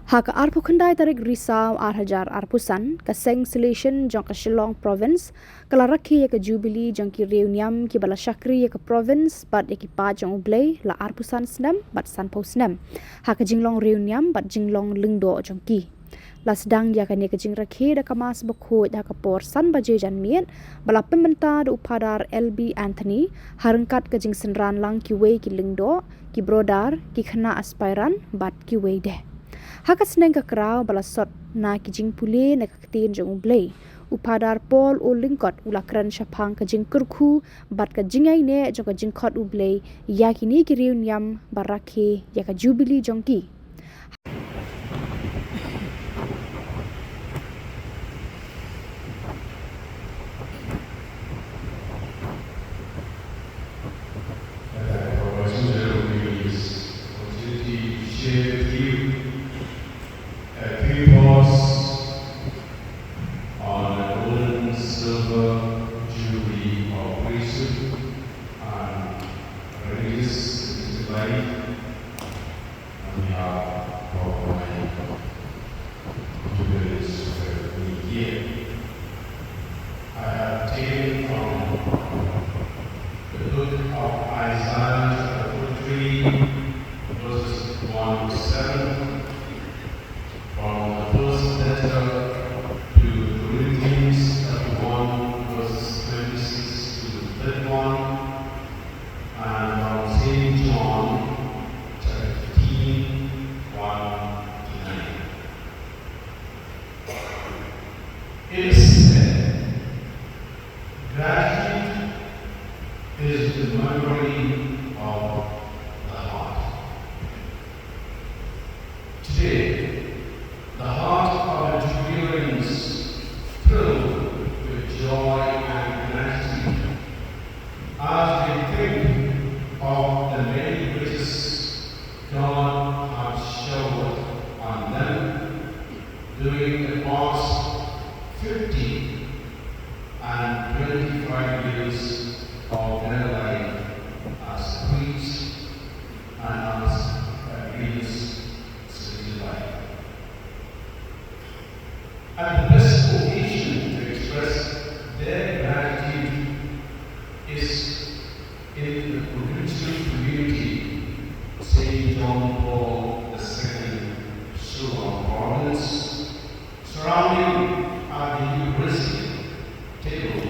Haka arpu kendai tarik risau hajar arpusan ke Seng Salesian jong ke Shillong province kala Rakhe ke Jubilee jong ki Riewniam ki bala Shakri ke province bat ki pa jong Ublay la arpusan snam bat san pau snam haka jinglong Riewniam bat jinglong lingdo jong ki la sedang ya kan ke jing Rakhe da kamas bokho da ka por san baje jan miet bala pementa da upadar LB Anthony harengkat ke jing senran lang ki wei ki lingdo ki brodar ki khana aspiran bat ki wei de haka Seng ka krau bala sot na ki jing pule na ka tin jong Ublay upadar Paul o lingkot ulakran shapang ka jing kurkhu bat ka jingai ne jong ka jing khot Ublay ya kini ki Riewniam Rakhe ya ka Jubilee jong ki On a golden silver Jubilee of priesthood and religious life on behalf of my Jubilees every year. I have taken from the book of Isaiah chapter 3 verses 1 to 7 from the first letter to Corinthians chapter 1 verses 26 to 31 and from St. John chapter 15 1 to 9. It is said, gratitude is the memory of the heart. Today, the heart of the Jubileans filled with joy and gratitude as they think of the many graces God has showered on them during the past 50 and 25 years of their life as priests and as religious city life. And the best occasion to express their gratitude is in the provincial community, St. John Paul II, Shillong province, surrounding at the Eucharistic table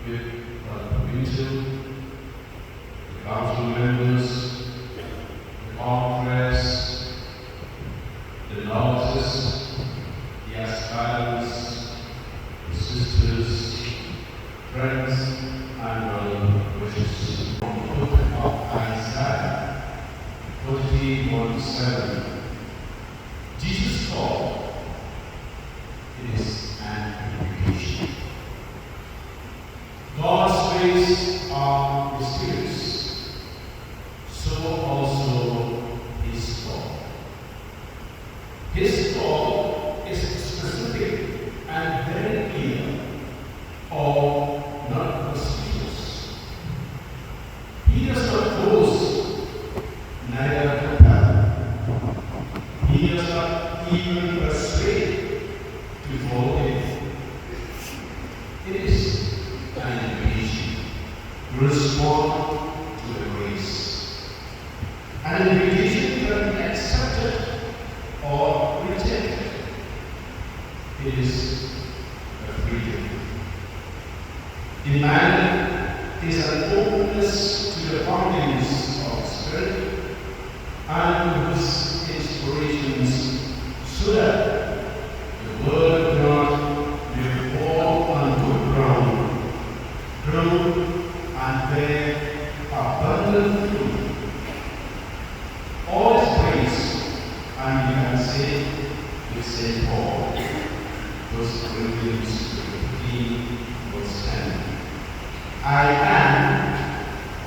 with the provincial, the council members, the conference, the novices, the aspirants, the sisters, friends, and well-wishers. From the book of Isaiah 40:1-7, Jesus called, it is an invitation. God's ways are mysterious, so also His call. His call is specific and very clear, or not conspicuous. He does not boast, neither compel. He does not even persuade to follow Him. It is an invitation to respond to the grace. An invitation can be accepted or rejected. It is a freedom. Demanded is an openness to the fountains of Spirit and whose inspirations, so that the word of God may fall on good ground, grow and bear abundant fruit. All is praise, and we can say with St. Paul, verse Corinthians 15:10. I am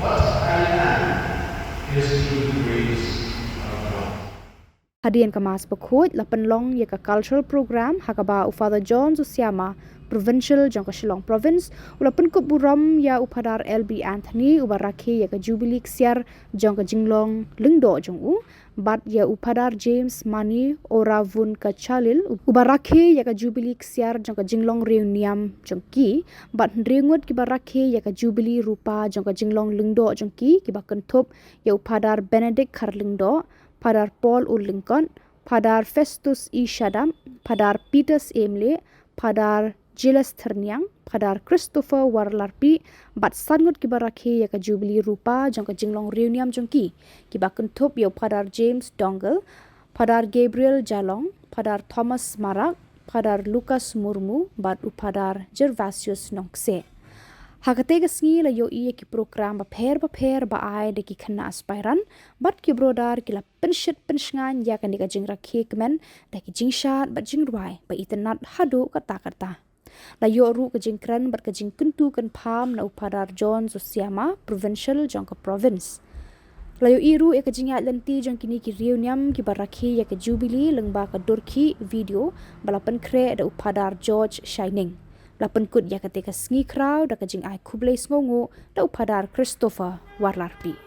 what I am is through the grace Hadian kamas pakut lapan long ya ka cultural program hakaba u Father John Zusiama provincial jong ka Shillong province ulapan kup buram ya upadar LB Anthony uba Rakhe ya ka Jubilee ksiar jong ka jinglong lingdo jong u bat ya upadar James Mani ora vun ka Chalil uba Rakhe ya ka Jubilee ksiar jong ka jinglong Riewniam jong ki bat Ngut ki ba Rakhe ya ka Jubilee rupa jong ka jinglong lingdo jong ki ba kentup ya upadar Benedict Karlingdo Padar Paul U. Lincoln, Padar Festus E. Shadam, Padar Peters Emle, Padar Jiles Terniang, Padar Christopher Warlarpi, Bat Sangut Kiba Rakhe ya ka Jubilee rupa jong ka jinglong Riewniam jong ki ba kentup ya Padar James Dongle, Padar Gabriel Jalong, Padar Thomas Marak, Padar Lucas Murmu, Bat Upadar Gervasius Nongse. Hakate kasngi la yo iya ki program ba pher ba ai de ki khana aspiran bat ki brodar ki la penshngan ya kan ka jing Rakhe kemen da ki jingshat ba jingruai ba itanat hadu kata la yo ru ka jingkran bat ka jing kuntu kan pham na upadar John Zusiama provincial jong ka province la yo iru e ka jinga lanti jong kini ki Riewniam ki ba Rakhe ya ka Jubilee lengba ka dorki video balapan kre da upadar George Shining lapan kut ya ketika sngi crowd da kajing ai kublai sngongu da upadar Christopher Warlarpi.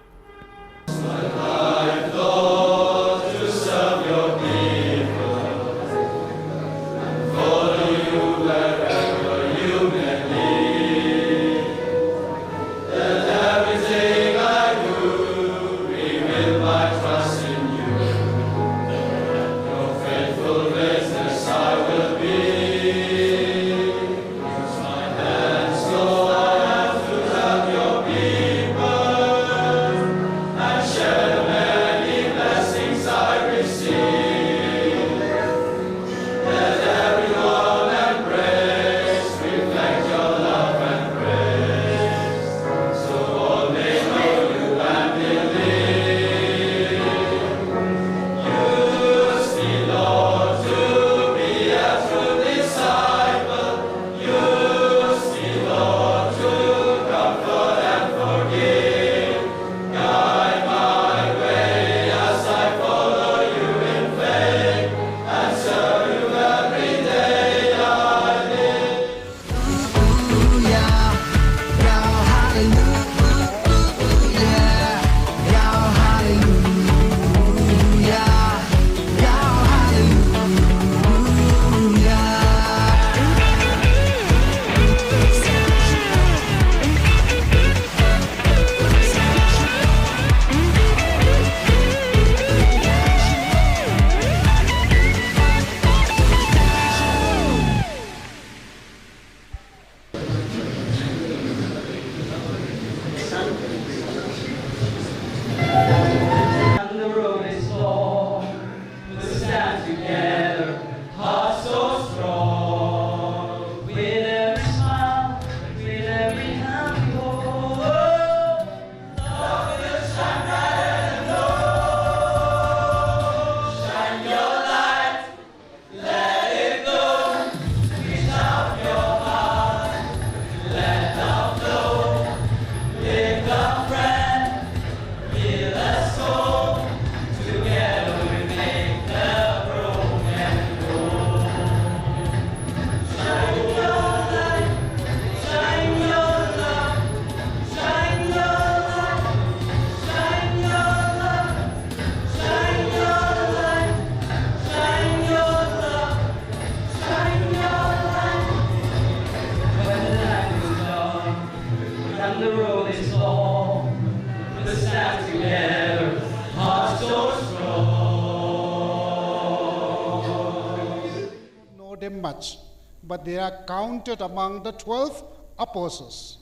Them much, but they are counted among the 12 apostles.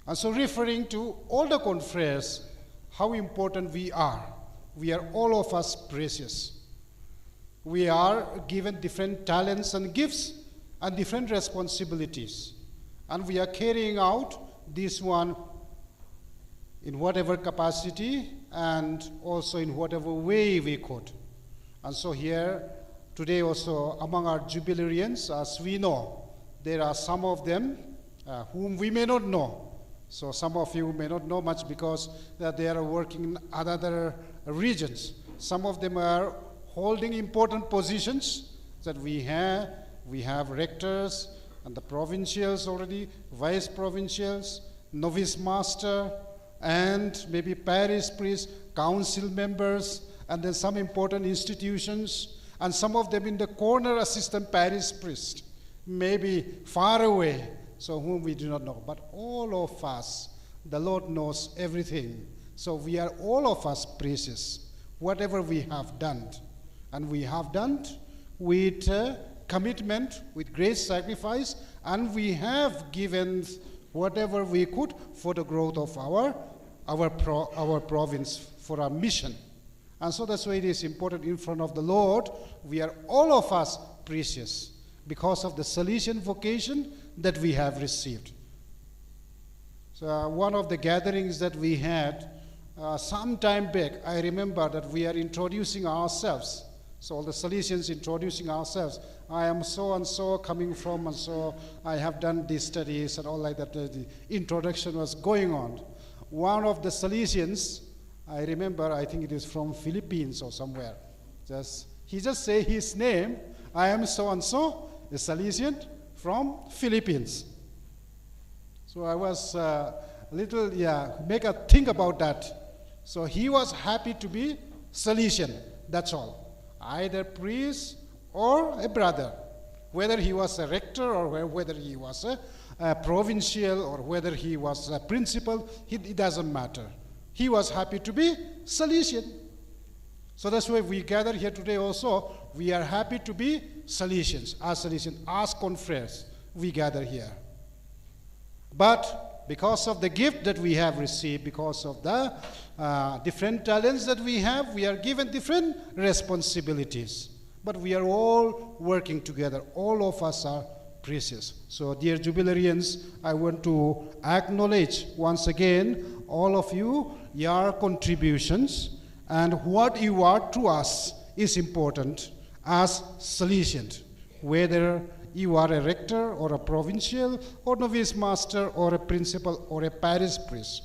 And so referring to all the confreres, how important we are. We are all of us precious. We are given different talents and gifts and different responsibilities. And we are carrying out this one in whatever capacity and also in whatever way we could. And so here, today also among our Jubilearians, as we know, there are some of them whom we may not know. So some of you may not know much because they are working in other regions. Some of them are holding important positions that we have. We have rectors and the provincials already, vice provincials, novice master, and maybe parish priests, council members, and then some important institutions, and some of them in the corner assistant parish priest, maybe far away, so whom we do not know. But all of us, the Lord knows everything. So we are all of us precious, whatever we have done. And we have done with commitment, with great sacrifice, and we have given whatever we could for the growth of our province, for our mission. And so that's why it is important in front of the Lord. We are all of us precious because of the Salesian vocation that we have received. So one of the gatherings that we had some time back, I remember that we are introducing ourselves. So all the Salesians introducing ourselves. I am so and so coming from, and so I have done these studies and all like that. The introduction was going on. One of the Salesians, I remember, I think it is from Philippines or somewhere. He just say his name. I am so and so, a Salesian from Philippines. So I was make a think about that. So he was happy to be Salesian. That's all. Either priest or a brother, whether he was a rector or whether he was a provincial or whether he was a principal, it doesn't matter. He was happy to be Salesian. So that's why we gather here today also. We are happy to be Salesians, as confreres, we gather here. But because of the gift that we have received, because of the different talents that we have, we are given different responsibilities. But we are all working together. All of us are precious. So, dear Jubilearians, I want to acknowledge once again all of you, your contributions, and what you are to us is important as Salesians, whether you are a rector or a provincial or novice master or a principal or a parish priest.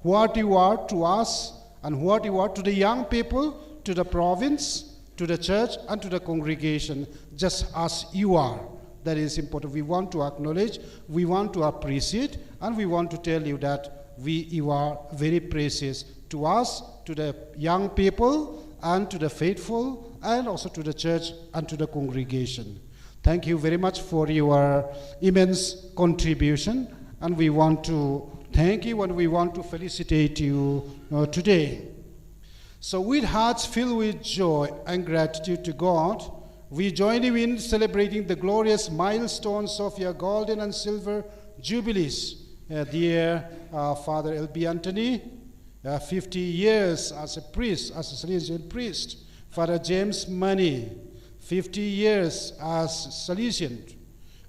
What you are to us and what you are to the young people, to the province, to the church and to the congregation, just as you are. That is important. We want to acknowledge, we want to appreciate, and we want to tell you that you are very precious to us, to the young people, and to the faithful, and also to the church and to the congregation. Thank you very much for your immense contribution, and we want to thank you and we want to felicitate you today. So with hearts filled with joy and gratitude to God, we join you in celebrating the glorious milestones of your golden and silver jubilees. Dear Father L.B. Anthony, 50 years as a priest, as a Salesian priest. Father James Money, 50 years as Salesian.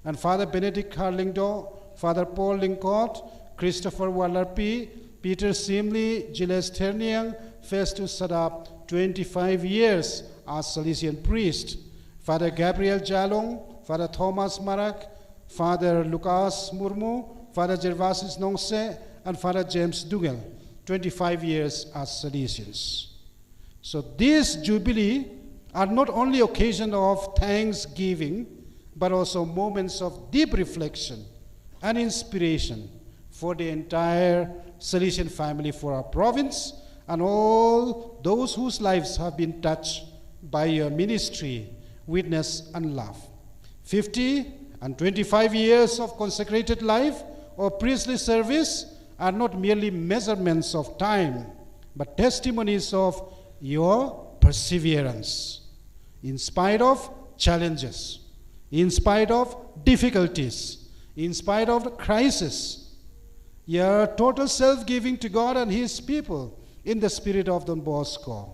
And Father Benedict Harlingdo, Father Paul Lincott, Christopher Wallarpi, Peter Simley, Gilles Terniang, Festus Sadap, 25 years as Salesian priest. Father Gabriel Jalong, Father Thomas Marak, Father Lucas Murmu, Father Gervasis Nongse, and Father James Dougal, 25 years as Salesians. So this Jubilee are not only occasion of thanksgiving, but also moments of deep reflection and inspiration for the entire Salesian family, for our province, and all those whose lives have been touched by your ministry, witness, and love. 50 and 25 years of consecrated life or priestly service are not merely measurements of time, but testimonies of your perseverance. In spite of challenges, in spite of difficulties, in spite of the crisis, your total self-giving to God and His people in the spirit of Don Bosco.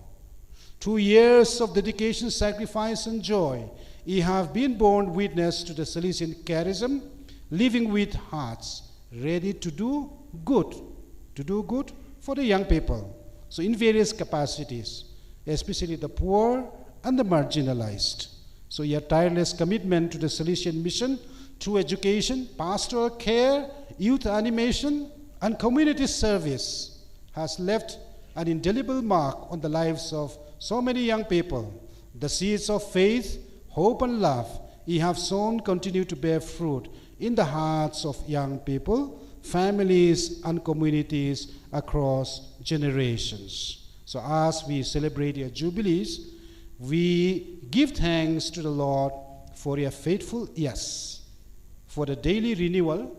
2 years of dedication, sacrifice, and joy, ye have been borne witness to the Salesian charism, living with hearts ready to do good for the young people. So in various capacities, especially the poor and the marginalized. So your tireless commitment to the Salesian mission through education, pastoral care, youth animation, and community service has left an indelible mark on the lives of So many young people, the seeds of faith, hope, and love ye have sown continue to bear fruit in the hearts of young people, families, and communities across generations. So as we celebrate your jubilees, we give thanks to the Lord for your faithful yes, for the daily renewal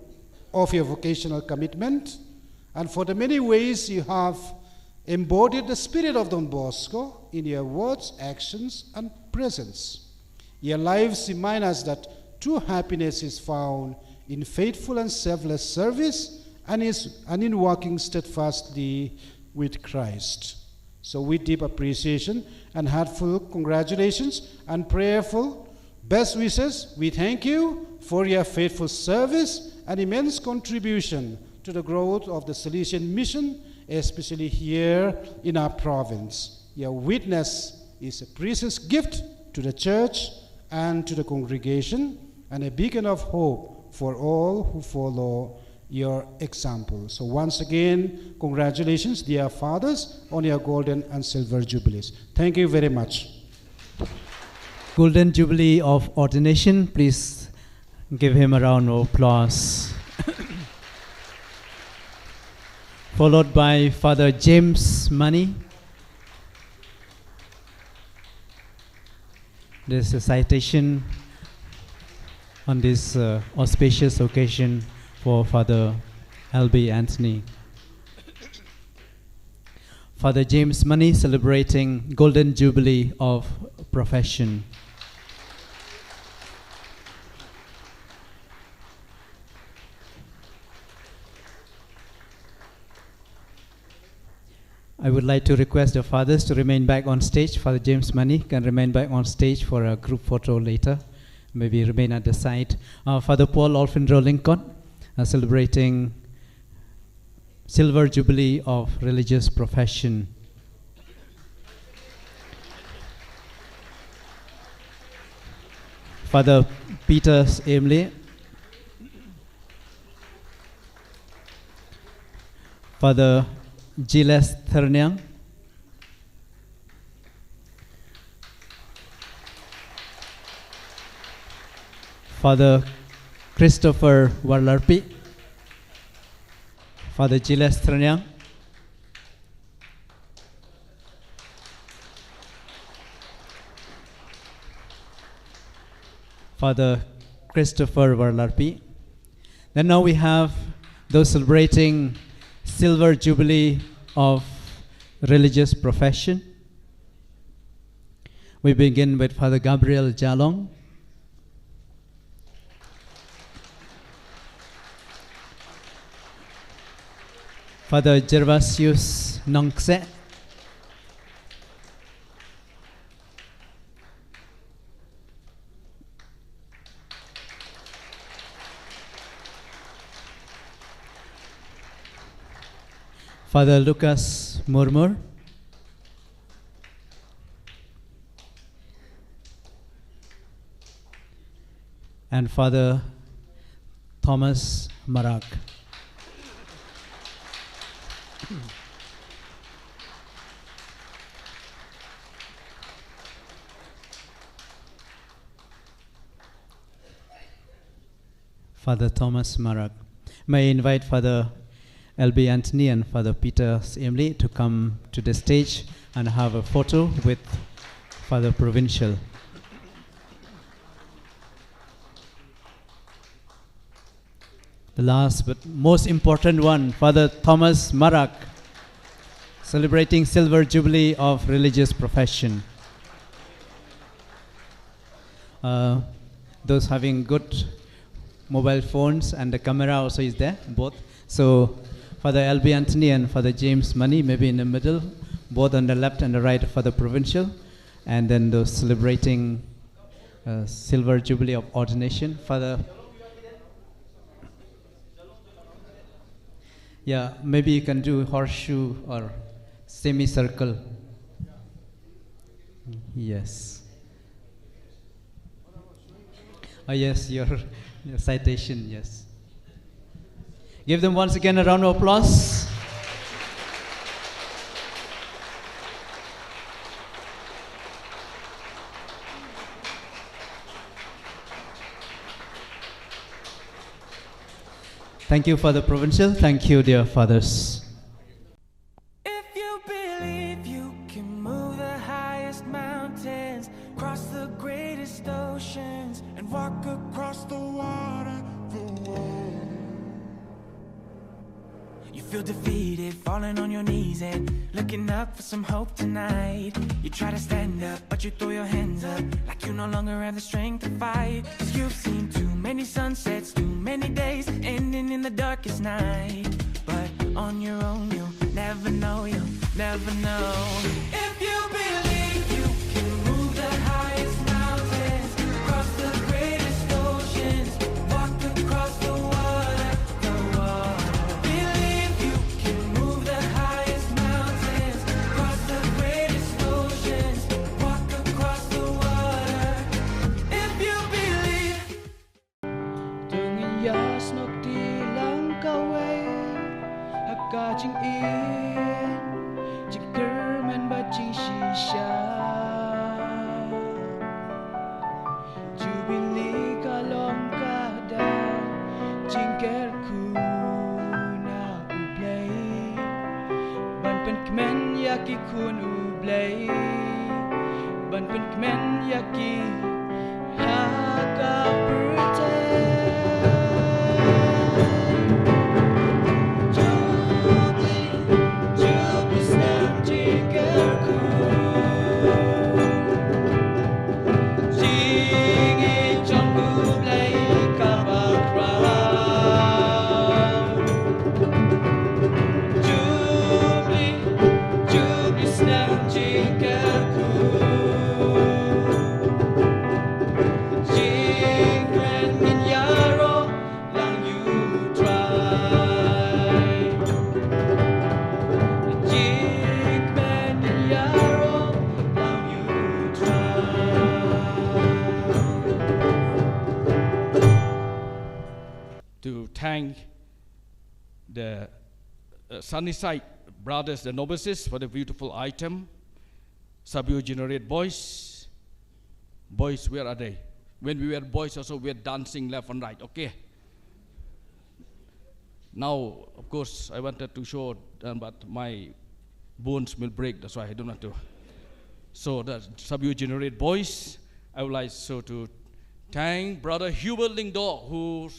of your vocational commitment, and for the many ways you have embodied the spirit of Don Bosco in your words, actions, and presence. Your lives remind us that true happiness is found in faithful and selfless service and in walking steadfastly with Christ. So with deep appreciation and heartful congratulations and prayerful best wishes, we thank you for your faithful service and immense contribution to the growth of the Salesian mission, especially here in our province. Your witness is a precious gift to the church and to the congregation, and a beacon of hope for all who follow your example. So once again, congratulations, dear fathers, on your golden and silver jubilees. Thank you very much. Golden Jubilee of Ordination, please give him a round of applause. Followed by Father James Money. There's a citation on this auspicious occasion for Father L.B. Anthony. Father James Money celebrating Golden Jubilee of Profession. I would like to request the fathers to remain back on stage. Father James Money can remain back on stage for a group photo later. Maybe remain at the side. Father Paul Alfindro Lincoln celebrating Silver Jubilee of Religious Profession. Father Peter Emily. Father Giles Therniang. Father Christopher Warlarpi. Father Giles Therniang. Father Christopher Warlarpi. Then now we have those celebrating Silver Jubilee of Religious Profession. We begin with Father Gabriel Jalong. Father Gervasius Nongse. Father Lucas Murmur. And Father Thomas Marak. Father Thomas Marak. May I invite Father L.B. Anthony and Father Peter Emily to come to the stage and have a photo with Father Provincial. The last but most important one, Father Thomas Marak, celebrating Silver Jubilee of Religious Profession. Those having good mobile phones, and the camera also is there, both. So Father L.B. Anthony and Father James Money, maybe in the middle, both on the left and the right of Father Provincial, and then those celebrating Silver Jubilee of Ordination. Father, yeah, maybe you can do horseshoe or semicircle. Yes. Oh yes, your citation, yes. Give them once again a round of applause. Thank you for the provincial. Thank you, dear fathers. If you believe you can move the highest mountains, cross the greatest oceans, and walk across the water, the world. You feel defeated, falling on your knees and looking up for some hope tonight. You try to stand up, but you throw your hands up like you no longer have the strength to fight. 'Cause you've seen too many sunsets, too many days ending in the darkest night. But on your own you'll never know, you'll never know. If you believe you can move the highest mountains, cross the greatest oceans, walk across the water, the water. Believe you can move the highest mountains, cross the greatest oceans, walk across the water. If you believe. Dengan yas nok di langkawai, hakka jing in, jing kerman ba jing shisha. Jubilee kalom kada, jing kerku na ublay. Ban pen kmen yaki kun ublay, ban pen kmen yaki haka pretend. Jubilee snap jikerku, jingi jong ublay kabakram. Jubilee snap jikerku, jingren min yaro lang you try. Jingren min yaro lang you try. To thank the Sunnyside brothers, the novices, for the beautiful item. Sub-generate boys. Boys, where are they? When we were boys also, we were dancing left and right, okay? Now, of course, I wanted to show them, but my bones will break, that's why I don't want to. So the sub-generate boys, I would like so to thank Brother Hubert Lingdo, who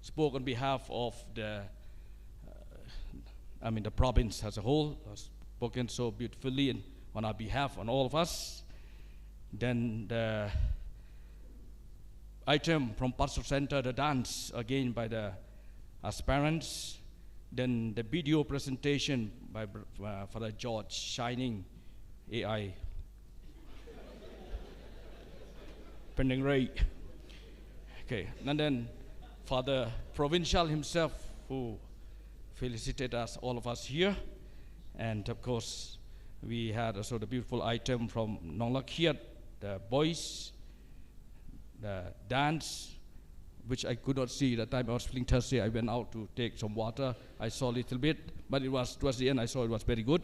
spoke on behalf of the the province as a whole, spoken so beautifully and on our behalf, on all of us. Then the item from Pastor Center, the dance, again by the aspirants. Then the video presentation by Father George, Shining AI. Pending Ray. Okay, and then Father Provincial himself, who felicitate us, all of us here. And of course, we had also the beautiful item from Nonglakiat, the boys, the dance, which I could not see. That time I was feeling thirsty, I went out to take some water. I saw a little bit, but it was towards the end, I saw it was very good.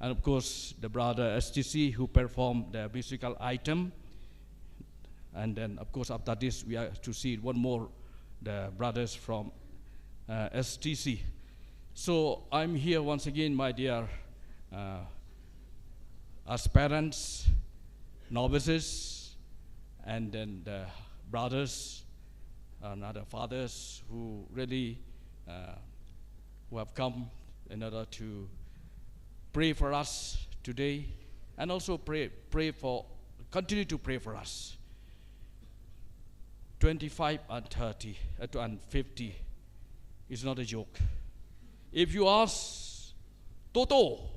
And of course, the brother STC, who performed the musical item. And then, of course, after this, we are to see one more, the brothers from STC. So I'm here once again, my dear aspirants, novices, and then the brothers and other fathers who really who have come in order to pray for us today, and also continue to pray for us. 25 and 30 and 50 is not a joke. If you ask Toto,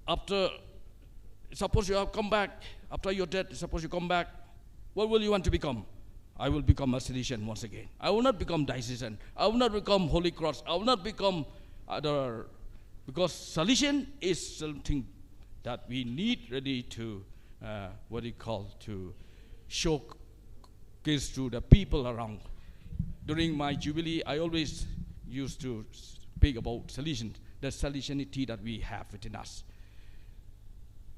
after, suppose you have come back, after your death, suppose you come back, what will you want to become? I will become a Salesian once again. I will not become diocesan. I will not become Holy Cross. I will not become other, because Salesian is something that we need really to, to show kids to the people around. During my Jubilee, I always used to speak about Salesian, the Salesianity that we have within us.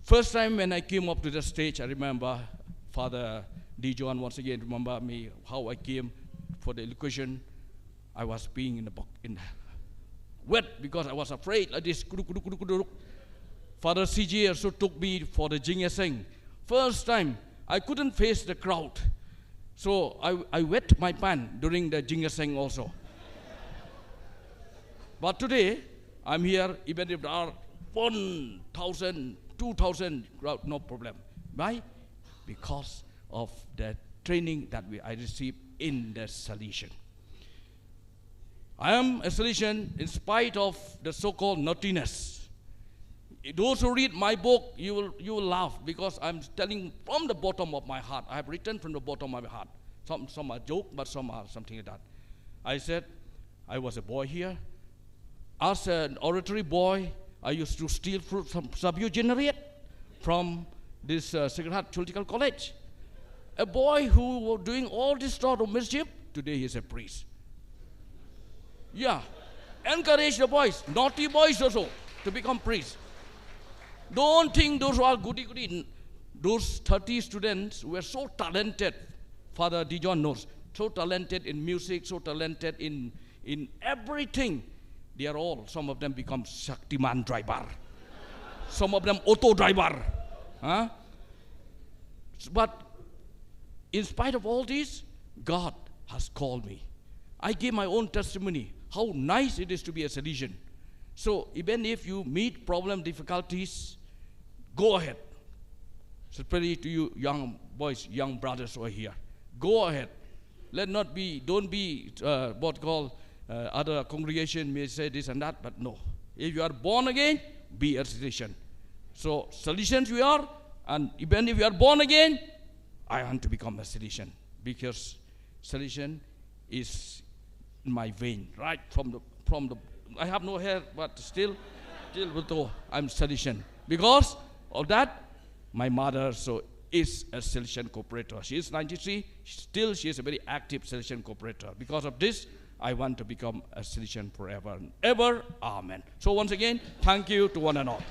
First time when I came up to the stage, I remember Father D. John once again remember me how I came for the elocution, I was being in wet because I was afraid like this. Father CJ also took me for the Jingya Seng. First time, I couldn't face the crowd. So I wet my pants during the Jingya Seng also. But today, I'm here, even if there are 1,000, 2,000 crowd, no problem. Why? Because of the training that I received in the Salesian. I am a Salesian in spite of the so-called naughtiness. Those who read my book, you will laugh because I'm telling from the bottom of my heart. I have written from the bottom of my heart. Some are joke, but some are something like that. I said, I was a boy here. As an oratory boy, I used to steal fruit from Sub-Generate from this Sacred Heart Theological College. A boy who was doing all this sort of mischief, today he is a priest. Yeah, encourage the boys, naughty boys also, to become priests. Don't think those who are goody. Those 30 students were so talented. Father Dijon knows, so talented in music, so talented in everything. They are all, some of them become Shaktiman driver. Some of them auto driver. Huh? But in spite of all this, God has called me. I gave my own testimony, how nice it is to be a Salesian. So even if you meet problem, difficulties, go ahead. Especially to you young boys, young brothers who are here. Go ahead. Don't be what called other congregation may say this and that, but no. If you are born again, be a Salesian. So Salesians we are, and even if you are born again, I want to become a Salesian because Salesian is in my vein, right from the. I have no hair, but still I'm Salesian. Because of that, my mother is a Salesian cooperator. She is 93. Still, she is a very active Salesian cooperator. Because of this, I want to become a Salesian forever and ever. Amen. So once again, thank you to one and all.